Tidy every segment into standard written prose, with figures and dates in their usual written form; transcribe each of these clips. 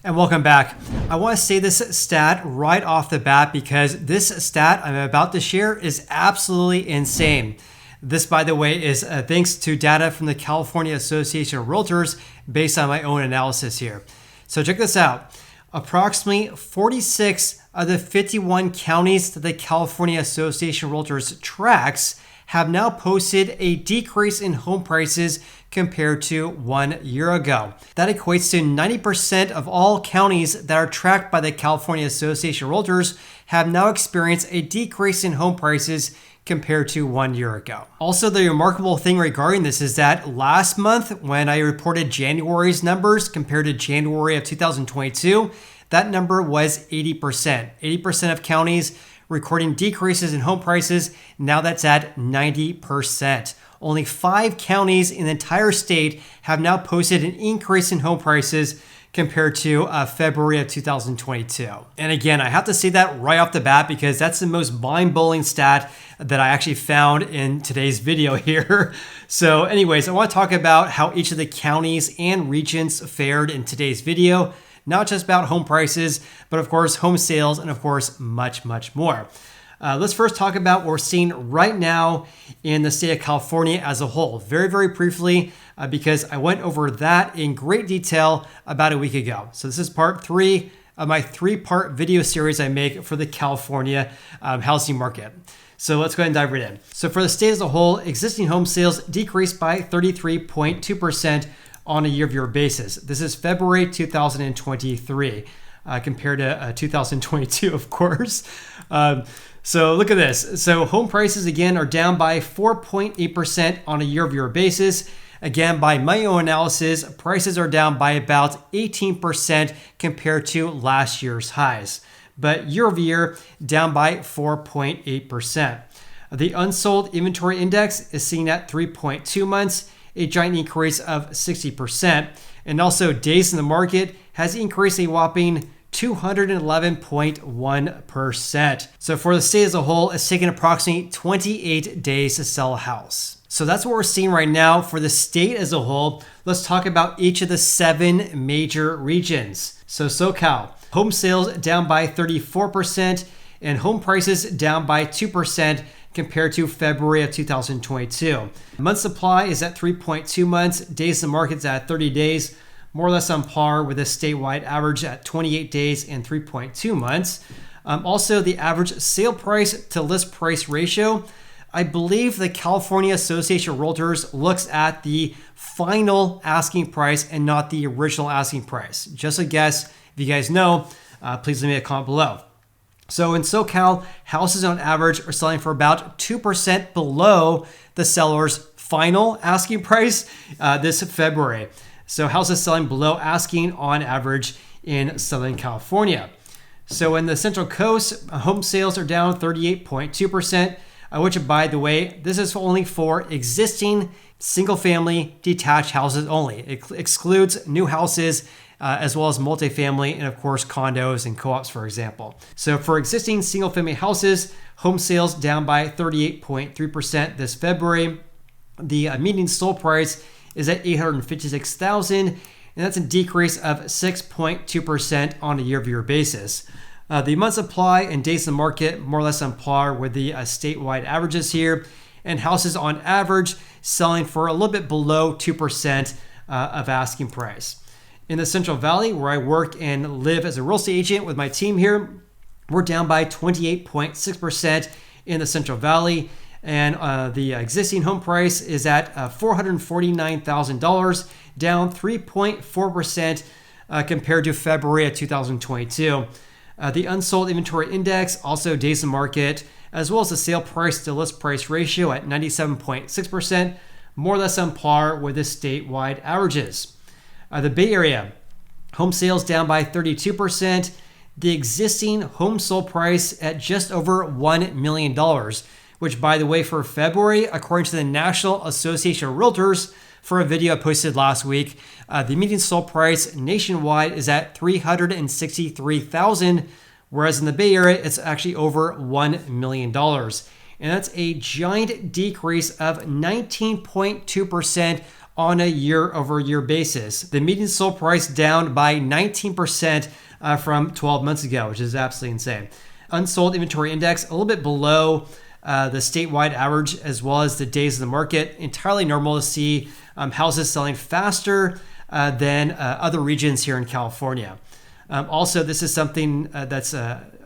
And welcome back. I want to say this stat right off the bat because this stat I'm about to share is absolutely insane. This, by the way, is thanks to data from the California Association of Realtors based on my own analysis here. So check this out. Approximately 46 of the 51 counties that the California Association of Realtors tracks have now posted a decrease in home prices compared to 1 year ago. That equates to 90% of all counties that are tracked by the California Association of Realtors have now experienced a decrease in home prices compared to 1 year ago. Also, the remarkable thing regarding this is that last month, when I reported January's numbers compared to January of 2022, that number was 80%. 80% of counties recording decreases in home prices. Now that's at 90%. Only 5 counties in the entire state have now posted an increase in home prices compared to February of 2022. And again, I have to say that right off the bat because that's the most mind-blowing stat that I actually found in today's video here. So anyways, I want to talk about how each of the counties and regions fared in today's video. Not just about home prices, but of course, home sales, and of course, much, much more. Let's first talk about what we're seeing right now in the state of California as a whole. Very, very briefly, because I went over that in great detail about a week ago. So this is part 3 of my 3-part video series I make for the California housing market. So let's go ahead and dive right in. So for the state as a whole, existing home sales decreased by 33.2% on a year-over-year basis. This is February 2023 compared to 2022, of course. So look at this. So home prices, again, are down by 4.8% on a year-over-year basis. Again, by my own analysis, prices are down by about 18% compared to last year's highs. But year-over-year, down by 4.8%. The unsold inventory index is seen at 3.2 months, a giant increase of 60%. And also days in the market has increased a whopping 211.1%. So for the state as a whole, it's taken approximately 28 days to sell a house. So that's what we're seeing right now for the state as a whole. Let's talk about each of the 7 major regions. So SoCal, home sales down by 34% and home prices down by 2% compared to February of 2022. Month supply is at 3.2 months. Days in the market's at 30 days, more or less on par with a statewide average at 28 days and 3.2 months. Also, the average sale price to list price ratio, I believe the California Association of Realtors looks at the final asking price and not the original asking price. Just a guess. If you guys know, please leave me a comment below. So in SoCal, houses on average are selling for about 2% below the seller's final asking price this February. So houses selling below asking on average in Southern California. So in the Central Coast, home sales are down 38.2%, which, by the way, this is only for existing single-family detached houses only. It excludes new houses as well as multifamily and, of course, condos and co-ops, for example. So for existing single-family houses, home sales down by 38.3% this February. The median sold price is at $856,000, and that's a decrease of 6.2% on a year-over-year basis. The month supply and days in the market more or less on par with the statewide averages here, and houses on average selling for a little bit below 2% of asking price. In the Central Valley, where I work and live as a real estate agent with my team here, we're down by 28.6% in the Central Valley. And the existing home price is at $449,000, down 3.4% compared to February of 2022. The unsold inventory index, also days in market, as well as the sale price to list price ratio at 97.6%, more or less on par with the statewide averages. The Bay Area, home sales down by 32%. The existing home sold price at just over $1 million, which, by the way, for February, according to the National Association of Realtors, for a video I posted last week, the median sold price nationwide is at $363,000, whereas in the Bay Area, it's actually over $1 million. And that's a giant decrease of 19.2% on a year-over-year basis. The median sold price down by 19% from 12 months ago, which is absolutely insane. Unsold inventory index a little bit below the statewide average, as well as the days of the market. Entirely normal to see houses selling faster than other regions here in California. Also, this is something that's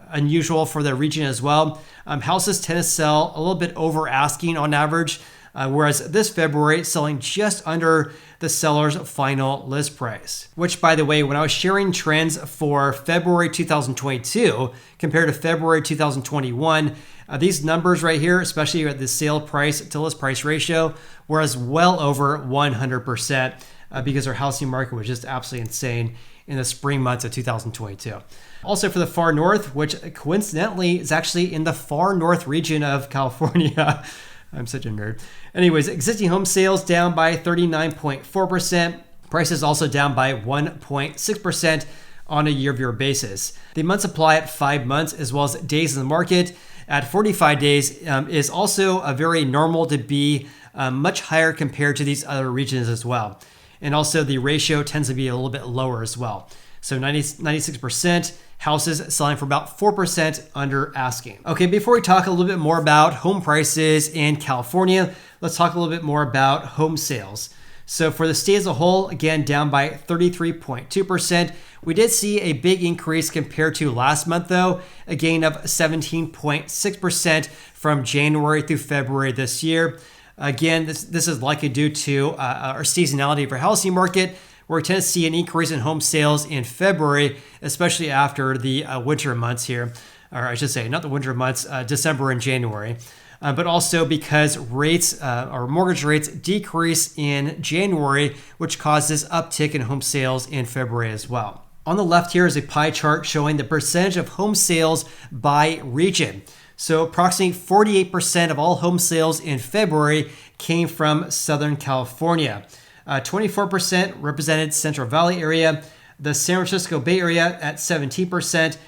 unusual for the region as well. Houses tend to sell a little bit over asking on average, whereas this February selling just under the seller's final list price. Which, by the way, when I was sharing trends for February 2022 compared to February 2021, these numbers right here, especially at the sale price to list price ratio, were as well over 100% because our housing market was just absolutely insane in the spring months of 2022. Also for the far north, which coincidentally is actually in the far north region of California. I'm such a nerd. Anyways, existing home sales down by 39.4%. Prices also down by 1.6% on a year-over-year basis. The month supply at 5 months, as well as days in the market at 45 days, is also a very normal to be much higher compared to these other regions as well. And also the ratio tends to be a little bit lower as well. So 96% houses selling for about 4% under asking. Okay, before we talk a little bit more about home prices in California, let's talk a little bit more about home sales. So for the state as a whole, again, down by 33.2%. We did see a big increase compared to last month though, a gain of 17.6% from January through February this year. Again, this is likely due to our seasonality of our housing market, where we tend to see an increase in home sales in February, especially after the winter months here, or I should say, not the winter months, December and January, but also because rates or mortgage rates decrease in January, which causes uptick in home sales in February as well. On the left here is a pie chart showing the percentage of home sales by region. So approximately 48% of all home sales in February came from Southern California. 24% represented Central Valley area, the San Francisco Bay Area at 17%,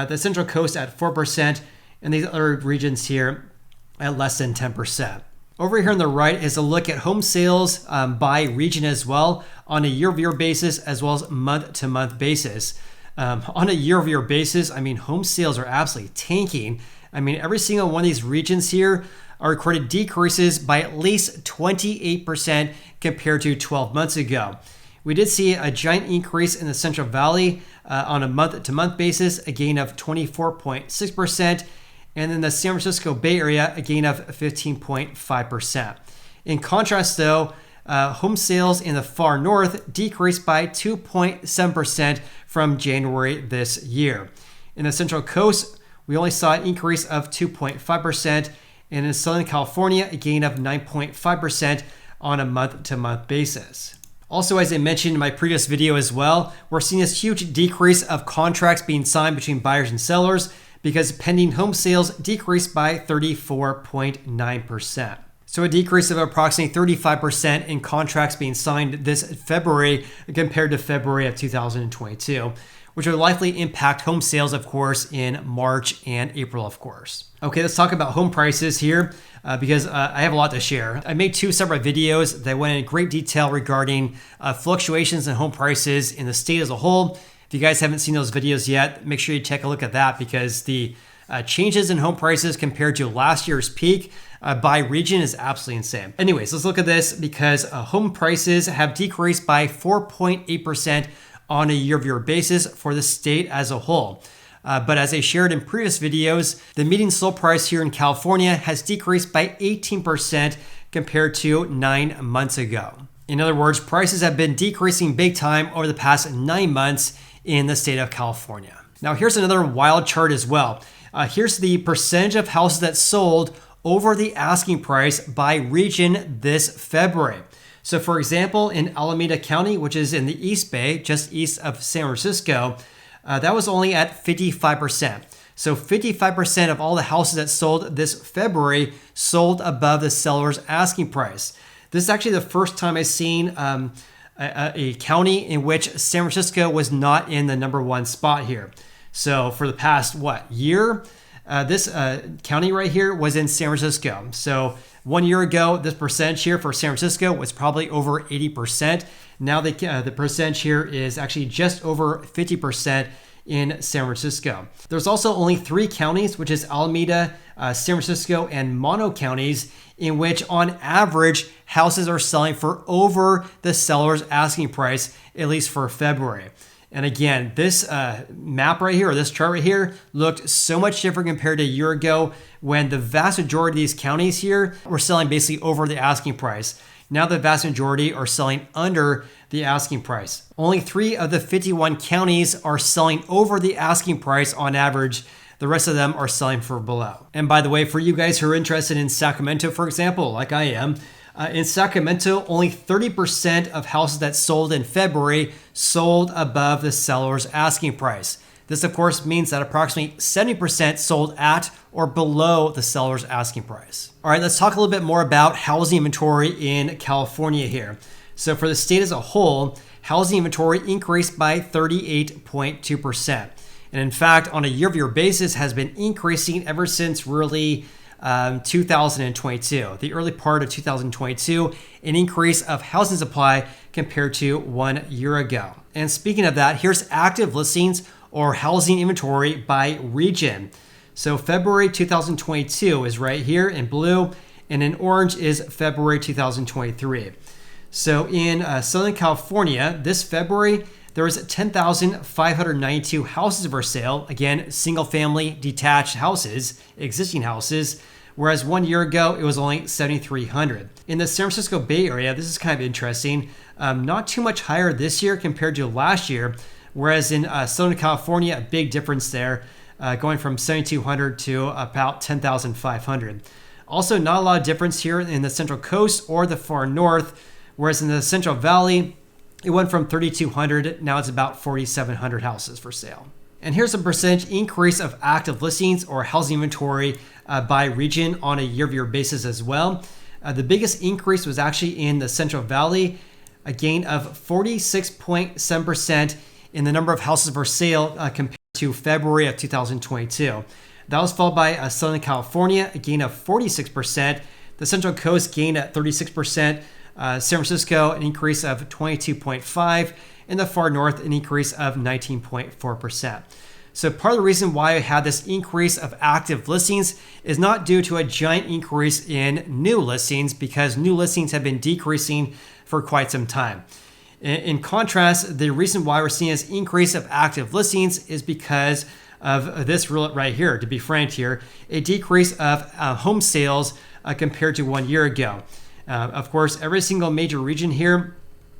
the Central Coast at 4%, and these other regions here at less than 10%. Over here on the right is a look at home sales by region as well on a year-over-year basis as well as month-to-month basis. On a year-over-year basis, I mean, home sales are absolutely tanking. I mean, every single one of these regions here are recorded decreases by at least 28% compared to 12 months ago. We did see a giant increase in the Central Valley on a month-to-month basis, a gain of 24.6%, and then the San Francisco Bay Area, a gain of 15.5%. In contrast though, home sales in the far north decreased by 2.7% from January this year. In the Central Coast, we only saw an increase of 2.5%, and in Southern California, a gain of 9.5% on a month-to-month basis. Also, as I mentioned in my previous video as well, we're seeing this huge decrease of contracts being signed between buyers and sellers because pending home sales decreased by 34.9%. So a decrease of approximately 35% in contracts being signed this February compared to February of 2022. Which will likely impact home sales, of course, in March and April, of course. Okay, let's talk about home prices here because I have a lot to share. I made 2 separate videos that went in great detail regarding fluctuations in home prices in the state as a whole. If you guys haven't seen those videos yet, make sure you take a look at that because the changes in home prices compared to last year's peak by region is absolutely insane. Anyways, let's look at this because home prices have decreased by 4.8% on a year-over-year basis for the state as a whole. But as I shared in previous videos, the median sold price here in California has decreased by 18% compared to 9 months ago. In other words, prices have been decreasing big time over the past 9 months in the state of California. Now here's another wild chart as well. Here's the percentage of houses that sold over the asking price by region this February. So for example, in Alameda County, which is in the East Bay, just east of San Francisco, that was only at 55%. So 55% of all the houses that sold this February sold above the seller's asking price. This is actually the first time I've seen a county in which San Francisco was not in the #1 spot here. So for the past, year? This county right here was in San Francisco. So 1 year ago, this percentage here for San Francisco was probably over 80%. Now the percentage here is actually just over 50% in San Francisco. There's also only 3 counties, which is Alameda, San Francisco, and Mono counties, in which on average houses are selling for over the seller's asking price, at least for February. And again, this map right here, or this chart right here, looked so much different compared to a year ago when the vast majority of these counties here were selling basically over the asking price. Now the vast majority are selling under the asking price. Only 3 of the 51 counties are selling over the asking price on average. The rest of them are selling for below. And by the way, for you guys who are interested in Sacramento, for example, like I am, in Sacramento, only 30% of houses that sold in February sold above the seller's asking price. This, of course, means that approximately 70% sold at or below the seller's asking price. All right, let's talk a little bit more about housing inventory in California here. So for the state as a whole, housing inventory increased by 38.2%. And in fact, on a year-over-year basis, has been increasing ever since really 2022, the early part of 2022, an increase of housing supply compared to 1 year ago. And speaking of that, here's active listings or housing inventory by region. So February 2022 is right here in blue, and in orange is February 2023. So in Southern California, this February, there was 10,592 houses for sale. Again, single family detached houses, existing houses, whereas 1 year ago, it was only 7,300. In the San Francisco Bay Area, this is kind of interesting. Not too much higher this year compared to last year, whereas in Southern California, a big difference there, going from 7,200 to about 10,500. Also, not a lot of difference here in the Central Coast or the far north, whereas in the Central Valley, it went from 3,200, now it's about 4,700 houses for sale. And here's a percentage increase of active listings or housing inventory by region on a year-over-year basis as well. The biggest increase was actually in the Central Valley, a gain of 46.7% in the number of houses for sale compared to February of 2022. That was followed by Southern California, a gain of 46%. The Central Coast gained at 36%. San Francisco, an increase of 22.5%. In the far north, an increase of 19.4%. So part of the reason why I had this increase of active listings is not due to a giant increase in new listings, because new listings have been decreasing for quite some time. In contrast, the reason why we're seeing this increase of active listings is because of this right here, to be frank here, a decrease of home sales compared to 1 year ago. Of course, every single major region here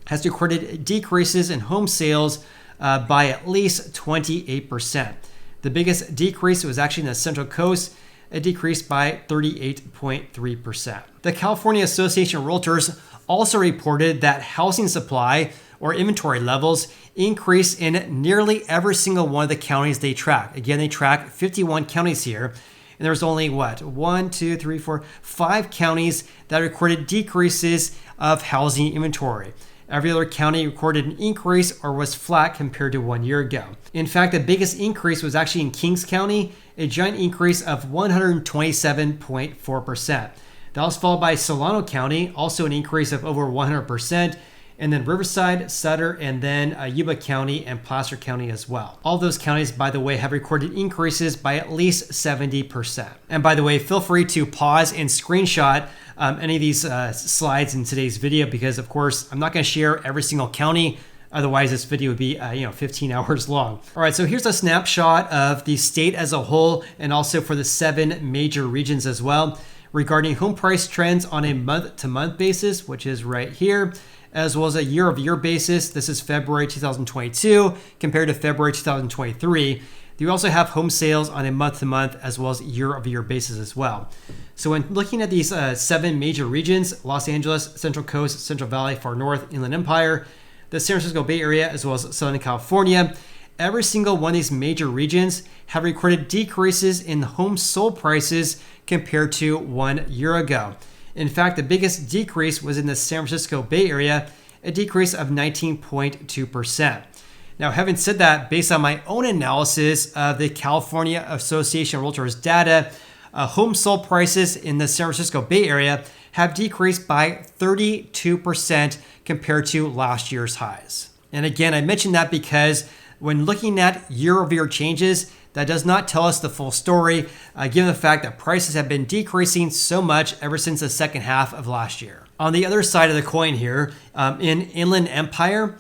has recorded decreases in home sales by at least 28%. The biggest decrease was actually in the Central Coast, a decrease by 38.3%. The California Association of Realtors also reported that housing supply or inventory levels increased in nearly every single one of the counties they track. Again, they track 51 counties here. And there's only 5 counties that recorded decreases of housing inventory. Every other county recorded an increase or was flat compared to 1 year ago. In fact, the biggest increase was actually in Kings County, a giant increase of 127.4%. That was followed by Solano County, also an increase of over 100%. And then Riverside, Sutter, and then Yuba County and Placer County as well. All those counties, by the way, have recorded increases by at least 70%. And by the way, feel free to pause and screenshot any of these slides in today's video, because of course, I'm not gonna share every single county. Otherwise, this video would be 15 hours long. All right, so here's a snapshot of the state as a whole, and also for the 7 major regions as well, regarding home price trends on a month-to-month basis, which is right here, as well as a year-over-year basis. This is February 2022 compared to February 2023. You also have home sales on a month-to-month as well as year-over-year basis as well. So when looking at these 7 major regions, Los Angeles, Central Coast, Central Valley, Far North, Inland Empire, the San Francisco Bay Area, as well as Southern California, every single one of these major regions have recorded decreases in home sold prices compared to 1 year ago. In fact, the biggest decrease was in the San Francisco Bay Area, a decrease of 19.2%. Now, having said that, based on my own analysis of the California Association of Realtors data, home sold prices in the San Francisco Bay Area have decreased by 32% compared to last year's highs. And again, I mentioned that because when looking at year-over-year changes, that does not tell us the full story, given the fact that prices have been decreasing so much ever since the second half of last year. On the other side of the coin here, in Inland Empire,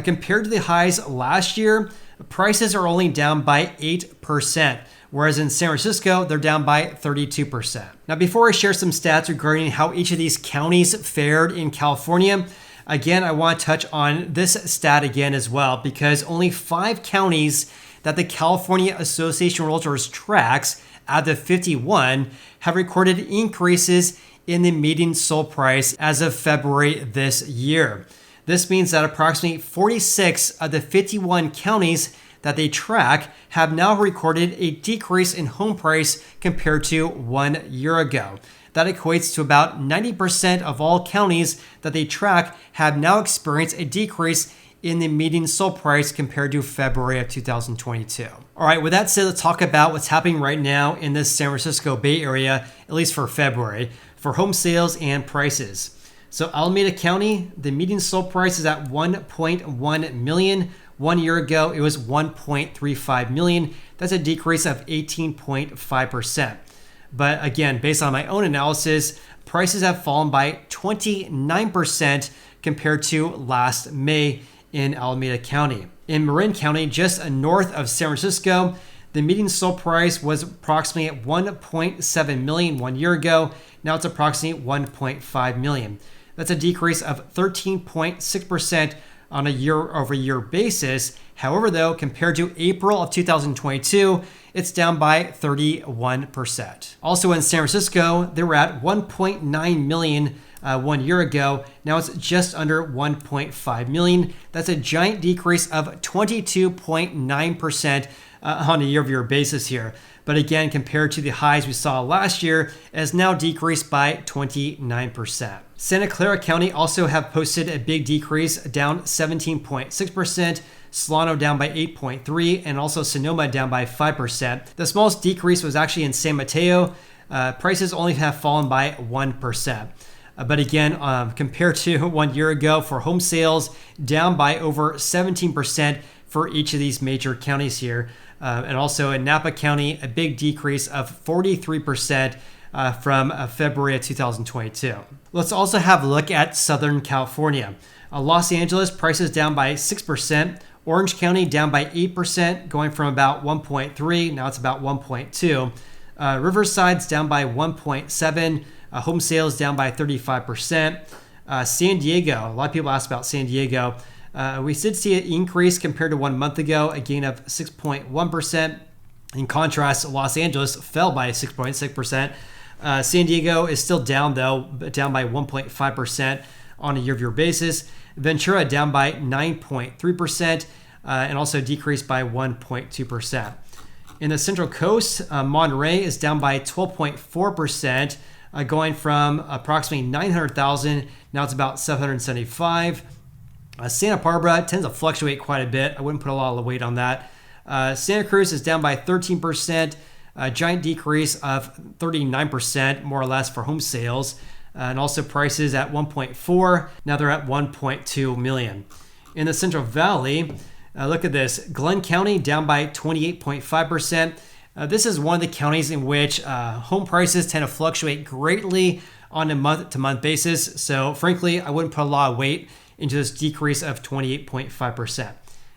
compared to the highs last year, prices are only down by 8%, whereas in San Francisco, they're down by 32%. Now, before I share some stats regarding how each of these counties fared in California, again, I want to touch on this stat again as well, because only 5 counties that the California Association of Realtors tracks out of the 51 have recorded increases in the median sold price as of February this year. This means that approximately 46 of the 51 counties that they track have now recorded a decrease in home price compared to 1 year ago. That equates to about 90% of all counties that they track have now experienced a decrease in the median sold price compared to February of 2022. All right, with that said, let's talk about what's happening right now in the San Francisco Bay Area, at least for February, for home sales and prices. So Alameda County, the median sold price is at $1.1 million. 1 year ago, it was $1.35 million. That's a decrease of 18.5%. But again, based on my own analysis, prices have fallen by 29% compared to last May in Alameda County. In Marin County, just north of San Francisco, the median sold price was approximately at $1.7 million 1 year ago. Now it's approximately $1.5 million. That's a decrease of 13.6% on a year-over-year basis. However, though, compared to April of 2022, it's down by 31%. Also in San Francisco, they were at $1.9 million 1 year ago. Now it's just under $1.5 million. That's a giant decrease of 22.9% on a year-over-year basis here. But again, compared to the highs we saw last year, it has now decreased by 29%. Santa Clara County also have posted a big decrease, down 17.6%. Solano down by 8.3%, and also Sonoma down by 5%. The smallest decrease was actually in San Mateo. Prices only have fallen by 1%. But again, compared to 1 year ago for home sales, down by over 17% for each of these major counties here. And also in Napa County, a big decrease of 43% from February of 2022. Let's also have a look at Southern California. Los Angeles, prices down by 6%. Orange County down by 8%, going from about 1.3, now it's about 1.2. Riverside's down by 1.7. Home sales down by 35%. San Diego, a lot of people ask about San Diego. We did see an increase compared to 1 month ago, a gain of 6.1%. In contrast, Los Angeles fell by 6.6%. San Diego is still down though, down by 1.5% on a year-over-year basis. Ventura down by 9.3% and also decreased by 1.2%. In the Central Coast, Monterey is down by 12.4%, going from approximately 900,000, now it's about 775. Santa Barbara tends to fluctuate quite a bit. I wouldn't put a lot of weight on that. Santa Cruz is down by 13%, a giant decrease of 39% more or less for home sales. And also prices at 1.4, now they're at 1.2 million. In the Central Valley, look at this, Glenn County down by 28.5%. This is one of the counties in which home prices tend to fluctuate greatly on a month-to-month basis. So frankly, I wouldn't put a lot of weight into this decrease of 28.5%.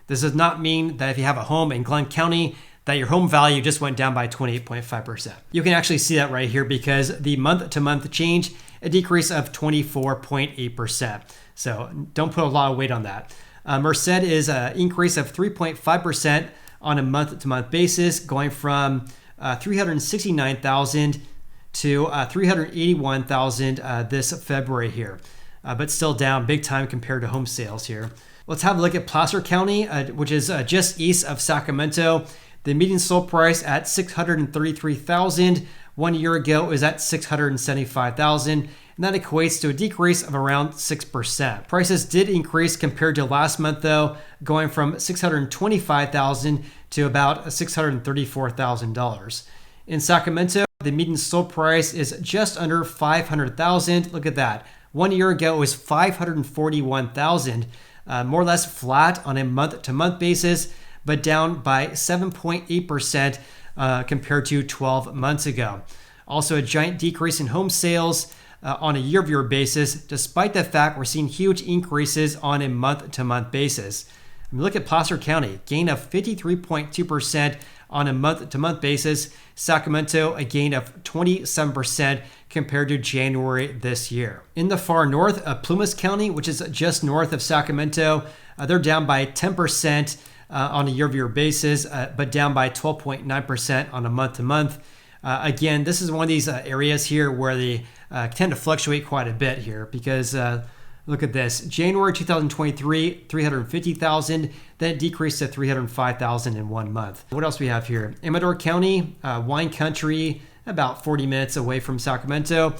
This does not mean that if you have a home in Glenn County, that your home value just went down by 28.5%. You can actually see that right here because the month-to-month change, a decrease of 24.8%. So don't put a lot of weight on that. Merced is an increase of 3.5% on a month-to-month basis, going from 369,000 to 381,000 this February here, but still down big time compared to home sales here. Let's have a look at Placer County, which is just east of Sacramento. The median sold price at $633,000 1 year ago it was at 675,000, and that equates to a decrease of around 6%. Prices did increase compared to last month though, going from 625,000 to about $634,000. In Sacramento, the median sold price is just under 500,000. Look at that. 1 year ago it was 541,000, more or less flat on a month-to-month basis, but down by 7.8% compared to 12 months ago. Also, a giant decrease in home sales on a year-over-year basis, despite the fact we're seeing huge increases on a month-to-month basis. I mean, look at Placer County, gain of 53.2% on a month-to-month basis. Sacramento, a gain of 27% compared to January this year. In the far north, Plumas County, which is just north of Sacramento, they're down by 10% on a year-over-year basis, but down by 12.9% on a month-to-month. Again, this is one of these areas here where they tend to fluctuate quite a bit here because look at this. January 2023, 350,000, then it decreased to 305,000 in 1 month. What else we have here? Amador County, wine country, about 40 minutes away from Sacramento,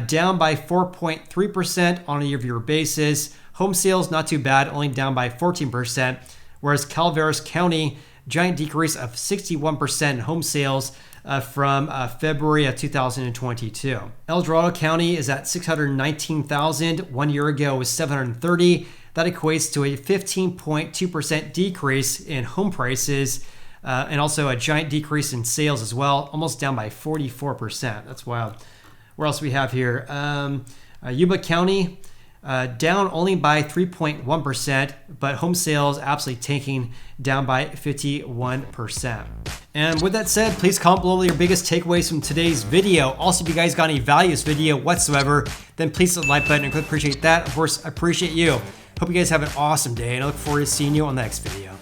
down by 4.3% on a year-over-year basis. Home sales, not too bad, only down by 14%. Whereas Calaveras County, giant decrease of 61% in home sales from February of 2022. El Dorado County is at 619,000. 1 year ago it was 730. That equates to a 15.2% decrease in home prices and also a giant decrease in sales as well, almost down by 44%. That's wild. Where else we have here? Yuba County, down only by 3.1%, but home sales absolutely tanking, down by 51%. And with that said, please comment below your biggest takeaways from today's video. Also, if you guys got any value in this video whatsoever, then please hit the like button and appreciate that. Of course, I appreciate you. Hope you guys have an awesome day, and I look forward to seeing you on the next video.